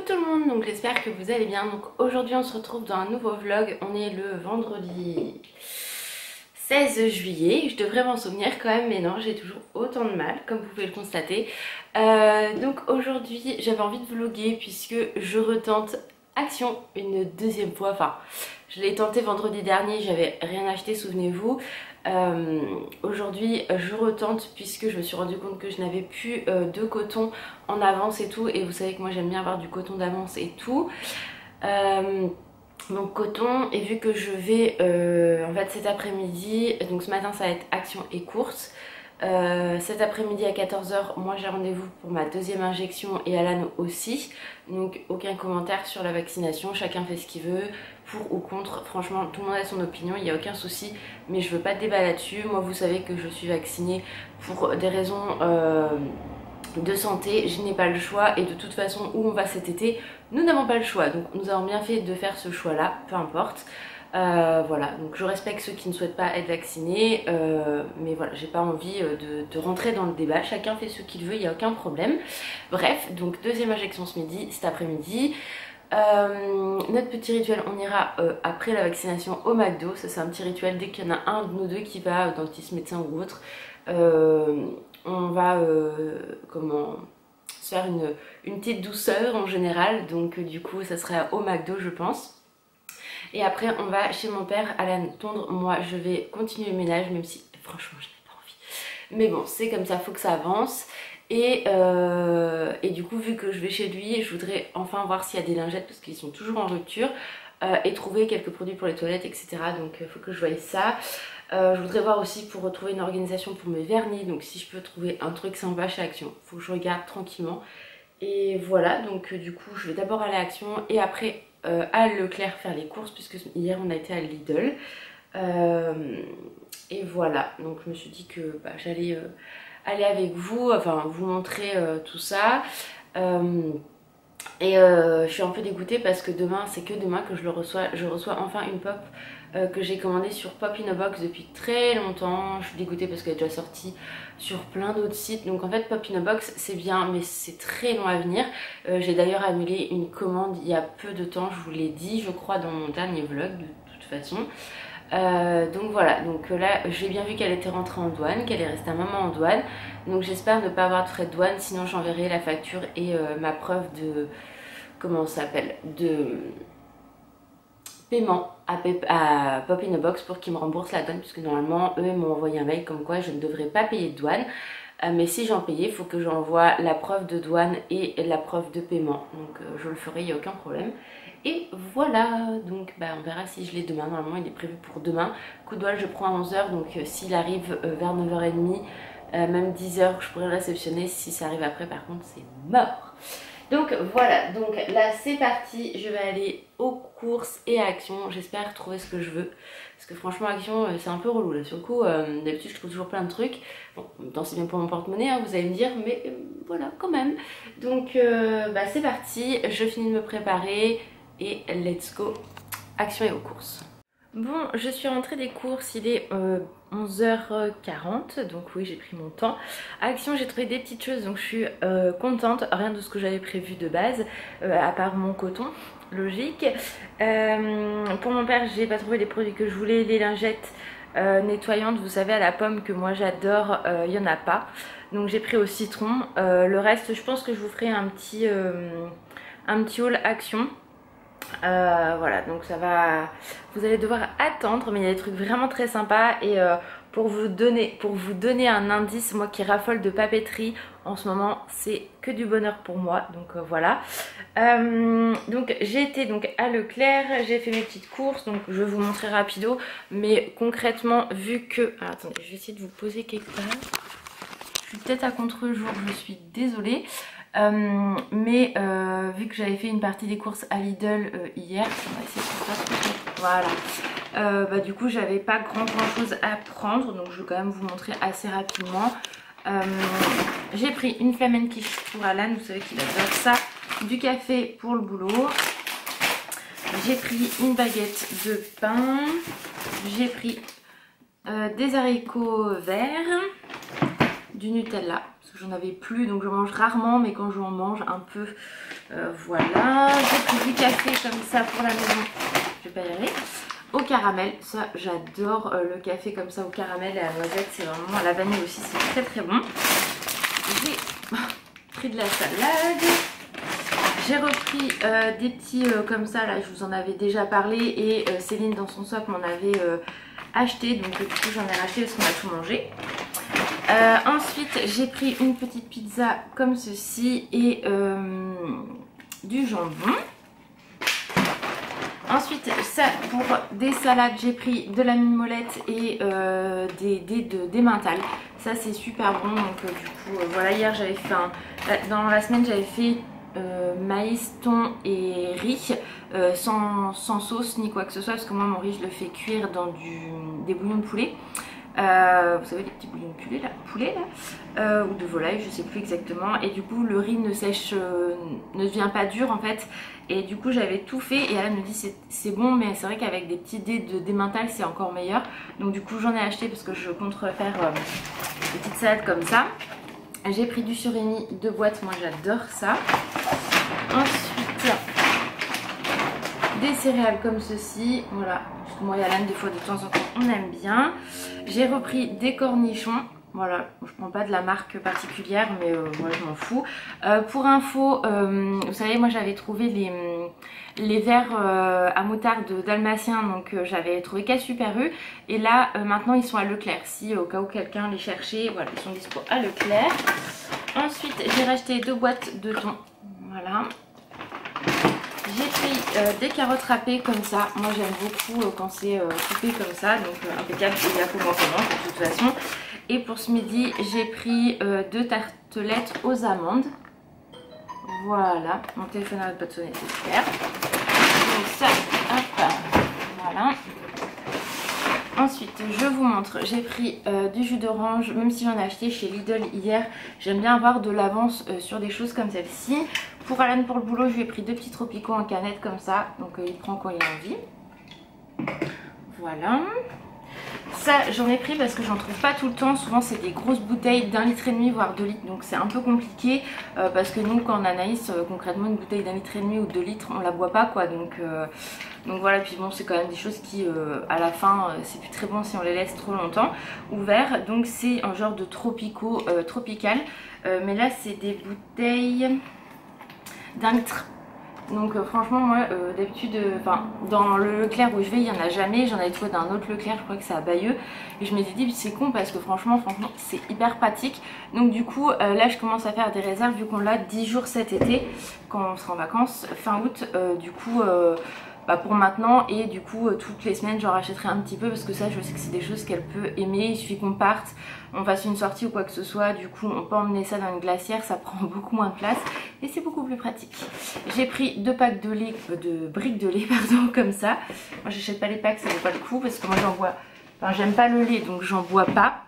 tout le monde, donc j'espère que vous allez bien. Donc aujourd'hui on se retrouve dans un nouveau vlog. On est le vendredi 16 juillet. Je devrais m'en souvenir quand même, mais non, j'ai toujours autant de mal, comme vous pouvez le constater. Donc aujourd'hui j'avais envie de vlogger puisque je retente Action une deuxième fois. Enfin, je l'ai tenté vendredi dernier, j'avais rien acheté, souvenez-vous. Aujourd'hui je retente puisque je me suis rendu compte que je n'avais plus de coton en avance et tout, et vous savez que moi j'aime bien avoir du coton d'avance et tout. Donc coton, et vu que je vais en fait cet après-midi, donc ce matin ça va être Action et course. Cet après-midi à 14 h, moi j'ai rendez-vous pour ma deuxième injection et Alan aussi. Donc aucun commentaire sur la vaccination, chacun fait ce qu'il veut, pour ou contre. Franchement tout le monde a son opinion, il n'y a aucun souci, mais je veux pas de débat là-dessus. Moi vous savez que je suis vaccinée pour des raisons de santé, je n'ai pas le choix, et de toute façon où on va cet été, nous n'avons pas le choix. Donc nous avons bien fait de faire ce choix là, peu importe. Voilà, donc je respecte ceux qui ne souhaitent pas être vaccinés, mais voilà, j'ai pas envie de rentrer dans le débat, chacun fait ce qu'il veut, il n'y a aucun problème. Bref, donc deuxième injection ce midi, cet après-midi. Notre petit rituel, on ira après la vaccination au McDo. Ça c'est un petit rituel, dès qu'il y en a un de nous deux qui va dentiste, médecin ou autre, on va comment se faire une petite douceur en général. Donc du coup ça sera au McDo je pense. Et après on va chez mon père, Alan tondre, moi je vais continuer le ménage, même si franchement je n'ai pas envie. Mais bon, c'est comme ça, faut que ça avance. Et du coup vu que je vais chez lui, je voudrais enfin voir s'il y a des lingettes parce qu'ils sont toujours en rupture, et trouver quelques produits pour les toilettes, etc. Donc il faut que je voie ça. Je voudrais voir aussi pour retrouver une organisation pour mes vernis, donc si je peux trouver un truc sympa chez Action, faut que je regarde tranquillement. Et voilà, donc du coup je vais d'abord aller à Action et après à Leclerc faire les courses, puisque hier on a été à Lidl. Et voilà, donc je me suis dit que j'allais aller avec vous, enfin vous montrer tout ça. Je suis un peu dégoûtée parce que demain, c'est que demain que je reçois enfin une pop que j'ai commandée sur Pop in a Box depuis très longtemps. Je suis dégoûtée parce qu'elle est déjà sortie sur plein d'autres sites. Donc en fait Pop in a Box c'est bien, mais c'est très long à venir. J'ai d'ailleurs annulé une commande il y a peu de temps, je vous l'ai dit je crois dans mon dernier vlog de toute façon. Donc voilà, donc là j'ai bien vu qu'elle était rentrée en douane, qu'elle est restée un moment en douane. Donc j'espère ne pas avoir de frais de douane, sinon j'enverrai la facture et ma preuve de, comment ça s'appelle, de paiement à Pop in a Box pour qu'ils me remboursent la douane, puisque normalement eux ils m'ont envoyé un mail comme quoi je ne devrais pas payer de douane. Mais si j'en payais, il faut que j'envoie la preuve de douane et la preuve de paiement. Donc je le ferai, il n'y a aucun problème. Et voilà, donc on verra si je l'ai demain. Normalement il est prévu pour demain. Coup de douane je prends à 11 h, donc s'il arrive vers 9 h 30, même 10 h, je pourrais le réceptionner. Si ça arrive après par contre c'est mort. Donc voilà, donc là c'est parti, je vais aller aux courses et à Action, j'espère trouver ce que je veux. Parce que franchement Action c'est un peu relou là, sur le coup d'habitude je trouve toujours plein de trucs. Bon, en même temps c'est bien pour mon porte-monnaie, hein, vous allez me dire, mais voilà quand même. Donc c'est parti, je finis de me préparer et let's go, Action et aux courses. Bon, je suis rentrée des courses, il est 11 h 40, donc oui j'ai pris mon temps. À Action j'ai trouvé des petites choses, donc je suis contente, rien de ce que j'avais prévu de base, à part mon coton, logique. Pour mon père j'ai pas trouvé les produits que je voulais, les lingettes nettoyantes, vous savez à la pomme que moi j'adore, il n'y en a pas. Donc j'ai pris au citron, le reste je pense que je vous ferai un petit haul Action. Voilà, donc ça va, vous allez devoir attendre, mais il y a des trucs vraiment très sympas. Et pour vous donner un indice, moi qui raffole de papeterie en ce moment, c'est que du bonheur pour moi. Donc voilà, donc j'ai été donc à Leclerc, j'ai fait mes petites courses, donc je vais vous montrer rapido. Mais concrètement, vu que, alors, attendez, je vais essayer de vous poser quelque part. Je suis peut-être à contre-jour, je suis désolée. Vu que j'avais fait une partie des courses à Lidl hier, on va essayer de faire ça. Voilà. Du coup j'avais pas grand chose à prendre, donc je vais quand même vous montrer assez rapidement. J'ai pris une flamenquiche pour Alan, vous savez qu'il adore ça, du café pour le boulot. J'ai pris une baguette de pain, j'ai pris des haricots verts, du Nutella, parce que j'en avais plus, donc je mange rarement, mais quand je en mange un peu, Voilà, j'ai pris du café comme ça pour la maison, je vais pas y aller. Au caramel, ça j'adore le café comme ça au caramel et à la noisette, c'est vraiment, à la vanille aussi, c'est très très bon. J'ai pris de la salade. J'ai repris des petits comme ça, là je vous en avais déjà parlé et Céline dans son soc m'en avait acheté, donc du coup j'en ai racheté parce qu'on a tout mangé. Ensuite j'ai pris une petite pizza comme ceci et du jambon. Ensuite ça pour des salades j'ai pris de la mimolette et des mentales. Ça c'est super bon, donc du coup voilà, hier j'avais fait dans la semaine j'avais fait maïs, thon et riz sans sauce ni quoi que ce soit parce que moi mon riz je le fais cuire dans des bouillons de poulet. Vous savez les petits bouillons de poulet là, ou de volaille, je sais plus exactement, et du coup le riz ne sèche, ne devient pas dur en fait, et du coup j'avais tout fait et elle me dit c'est bon, mais c'est vrai qu'avec des petits dés d'emmental c'est encore meilleur, donc du coup j'en ai acheté parce que je compte refaire des petites salades comme ça. J'ai pris du surimi 2 boîtes, moi j'adore ça. Ensuite des céréales comme ceci, voilà, moi et Alan des fois de temps en temps on aime bien. J'ai repris des cornichons, voilà, je prends pas de la marque particulière mais moi je m'en fous. Pour info, vous savez moi j'avais trouvé les verres à moutarde dalmatien, donc j'avais trouvé qu'à Super U, et là maintenant ils sont à Leclerc, si au cas où quelqu'un les cherchait, voilà, ils sont dispo à Leclerc. Ensuite j'ai racheté 2 boîtes de thon, voilà. J'ai pris des carottes râpées comme ça, moi j'aime beaucoup quand c'est coupé comme ça, donc impeccable, il y a comment comment de toute façon. Et pour ce midi j'ai pris 2 tartelettes aux amandes. Voilà, mon téléphone n'arrête pas de sonner, c'est super. Donc ça, hop, voilà. Ensuite, je vous montre, j'ai pris du jus d'orange, même si j'en ai acheté chez Lidl hier. J'aime bien avoir de l'avance sur des choses comme celle-ci. Pour Alan, pour le boulot, je lui ai pris 2 petits tropicaux en canette comme ça. Donc il prend quand il a envie. Voilà. Ça, j'en ai pris parce que j'en trouve pas tout le temps. Souvent, c'est des grosses bouteilles d'1,5 litre, voire 2 litres. Donc c'est un peu compliqué parce que nous, quand on a Anaïs, concrètement, une bouteille d'1,5 litre ou 2 litres, on la boit pas quoi. Donc voilà, puis bon, c'est quand même des choses qui, à la fin, c'est plus très bon si on les laisse trop longtemps ouverts. Donc c'est un genre de tropicaux tropical. Mais là, c'est des bouteilles d'1 litre. Donc franchement moi d'habitude, dans le Leclerc où je vais il n'y en a jamais, j'en avais trouvé d'un autre Leclerc, je crois que c'est à Bayeux, et je m'étais dit c'est con parce que franchement c'est hyper pratique. Donc du coup là je commence à faire des réserves vu qu'on l'a 10 jours cet été quand on sera en vacances fin août, du coup pour maintenant, et du coup toutes les semaines j'en rachèterai un petit peu parce que ça je sais que c'est des choses qu'elle peut aimer. Il suffit qu'on parte, on fasse une sortie ou quoi que ce soit, du coup on peut emmener ça dans une glacière, ça prend beaucoup moins de place et c'est beaucoup plus pratique. J'ai pris 2 packs de lait, de briques de lait pardon, comme ça. Moi j'achète pas les packs, ça vaut pas le coup parce que moi j'en bois, j'aime pas le lait donc j'en bois pas,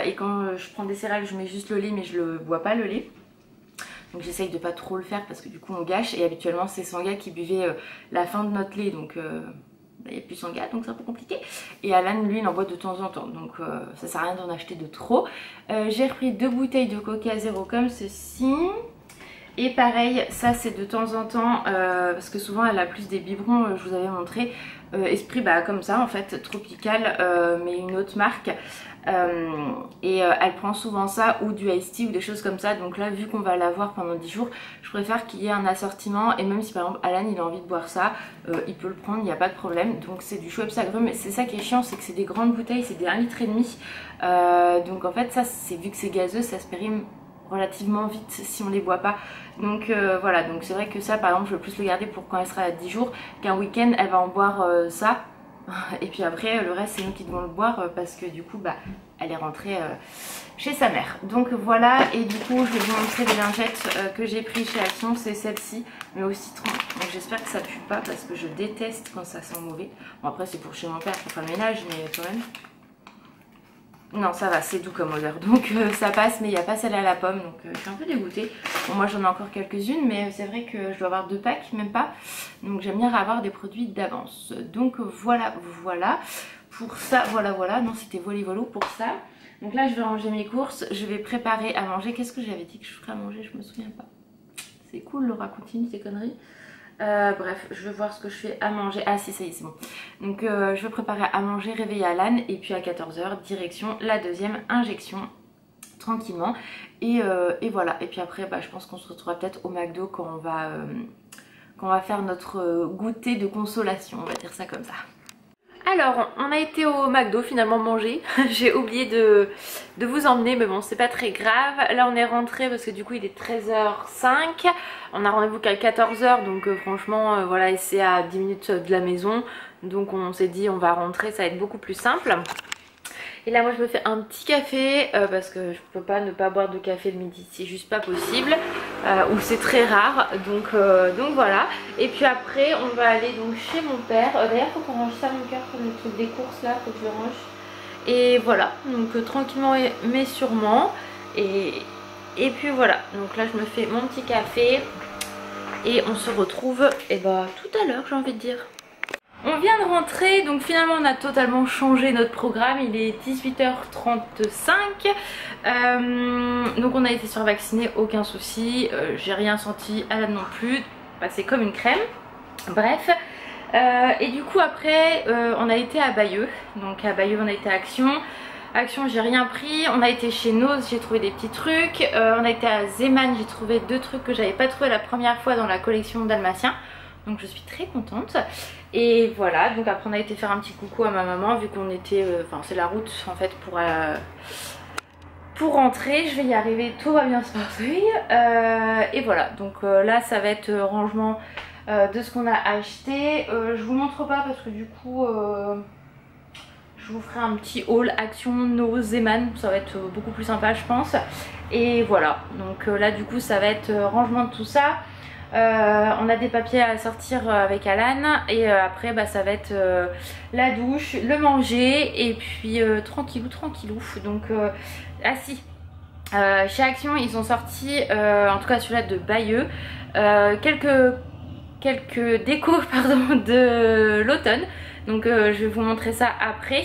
et quand je prends des céréales je mets juste le lait mais je le bois pas le lait. Donc j'essaye de pas trop le faire parce que du coup on gâche, et habituellement c'est Sanga qui buvait la fin de notre lait, donc il n'y a plus Sanga donc c'est un peu compliqué. Et Alan lui il en boit de temps en temps, donc ça sert à rien d'en acheter de trop. J'ai repris 2 bouteilles de Coca Zéro comme ceci. Et pareil, ça c'est de temps en temps, parce que souvent elle a plus des biberons, je vous avais montré, Esprit comme ça en fait, tropical, mais une autre marque. Et elle prend souvent ça ou du iced tea ou des choses comme ça. Donc là vu qu'on va l'avoir pendant 10 jours, je préfère qu'il y ait un assortiment, et même si par exemple Alan il a envie de boire ça, il peut le prendre, il n'y a pas de problème. Donc c'est du Schweppes agrumes, mais c'est ça qui est chiant, c'est que c'est des grandes bouteilles, c'est des 1,5 litre. Donc en fait ça, vu que c'est gazeux, ça se périme relativement vite si on les boit pas. Donc voilà, donc c'est vrai que ça par exemple je veux plus le garder pour quand elle sera à 10 jours qu'un week-end elle va en boire ça. Et puis après le reste c'est nous qui devons le boire parce que du coup elle est rentrée chez sa mère. Donc voilà, et du coup je vais vous montrer les lingettes que j'ai pris chez Action, c'est celle-ci mais au citron. Donc j'espère que ça pue pas parce que je déteste quand ça sent mauvais. Bon après c'est pour chez mon père pour faire le ménage, mais quand même. Non ça va, c'est doux comme odeur, donc ça passe, mais il n'y a pas celle à la pomme, donc je suis un peu dégoûtée. Bon moi j'en ai encore quelques-unes, mais c'est vrai que je dois avoir 2 packs, même pas. Donc j'aime bien avoir des produits d'avance. Donc voilà, pour ça, voilà, non c'était voilà pour ça. Donc là je vais ranger mes courses, je vais préparer à manger. Qu'est-ce que j'avais dit que je ferais à manger, je me souviens pas. C'est cool, Laura continue tes conneries. Bref, je vais voir ce que je fais à manger. Ah si, ça y est, c'est bon. Donc je vais préparer à manger, réveiller Alan. Et puis à 14 h, direction la deuxième injection. Tranquillement. Et voilà. Et puis après, bah, je pense qu'on se retrouvera peut-être au McDo quand on va faire notre goûter de consolation. On va dire ça comme ça. Alors, on a été au McDo finalement manger. J'ai oublié de vous emmener, mais bon, c'est pas très grave. Là, on est rentré parce que du coup, il est 13h05. On a rendez-vous qu'à 14 h, donc franchement, voilà, et c'est à 10 minutes de la maison. Donc, on s'est dit, on va rentrer, ça va être beaucoup plus simple. Et là moi je me fais un petit café parce que je peux pas ne pas boire de café le midi, c'est juste pas possible, ou c'est très rare, donc voilà. Et puis après on va aller donc chez mon père, d'ailleurs faut qu'on range ça mon cœur comme le truc des courses là, faut que je le range. Et voilà, donc tranquillement mais sûrement, et puis voilà, donc là je me fais mon petit café et on se retrouve tout à l'heure j'ai envie de dire. On vient de rentrer, donc finalement on a totalement changé notre programme, il est 18h35, donc on a été survacciné, aucun souci, j'ai rien senti, Alan non plus, passé comme une crème, bref. Et du coup après on a été à Bayeux, donc à Bayeux on a été à Action. Action j'ai rien pris, on a été chez Nose, j'ai trouvé des petits trucs, on a été à Zeman, j'ai trouvé 2 trucs que j'avais pas trouvé la première fois dans la collection Dalmatien. Donc je suis très contente. Et voilà, donc après on a été faire un petit coucou à ma maman vu qu'on était, enfin c'est la route en fait pour rentrer. Je vais y arriver, tout va bien se passer. Et voilà, donc là ça va être rangement de ce qu'on a acheté. Je vous montre pas parce que du coup je vous ferai un petit haul Action No Zeman, ça va être beaucoup plus sympa je pense. Et voilà, donc là du coup ça va être rangement de tout ça. On a des papiers à sortir avec Alan et après bah, ça va être la douche, le manger et puis tranquillou tranquillou. Donc ah si, chez Action ils ont sorti en tout cas celui-là de Bayeux quelques décos pardon, de l'automne. Donc je vais vous montrer ça après.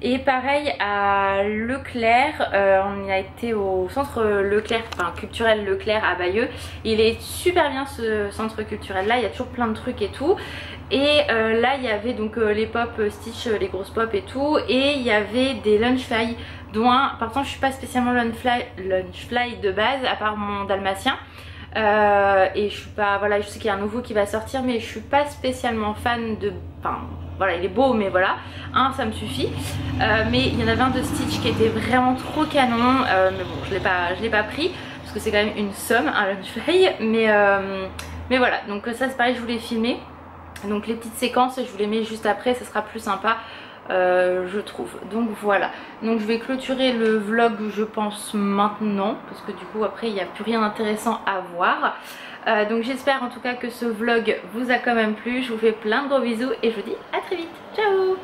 Et pareil à Leclerc, on a été au centre Leclerc, enfin culturel Leclerc à Bayeux. Il est super bien ce centre culturel là, il y a toujours plein de trucs et tout. Et là il y avait donc les pop Stitch, les grosses pop et tout. Et il y avait des Lunchfly, dont un, par contre je suis pas spécialement Lunchfly de base à part mon dalmatien. Et je suis pas, voilà, je sais qu'il y a un nouveau qui va sortir mais je suis pas spécialement fan de, enfin voilà il est beau mais voilà, un ça me suffit, mais il y en avait un de Stitch qui était vraiment trop canon, mais bon je l'ai pas pris parce que c'est quand même une somme un Lunchfly, mais voilà, donc ça c'est pareil, je voulais filmer donc les petites séquences, je vous les mets juste après, ça sera plus sympa. Je trouve, donc voilà, donc je vais clôturer le vlog je pense maintenant parce que du coup après il n'y a plus rien d'intéressant à voir. Donc j'espère en tout cas que ce vlog vous a quand même plu, je vous fais plein de gros bisous et je vous dis à très vite, ciao.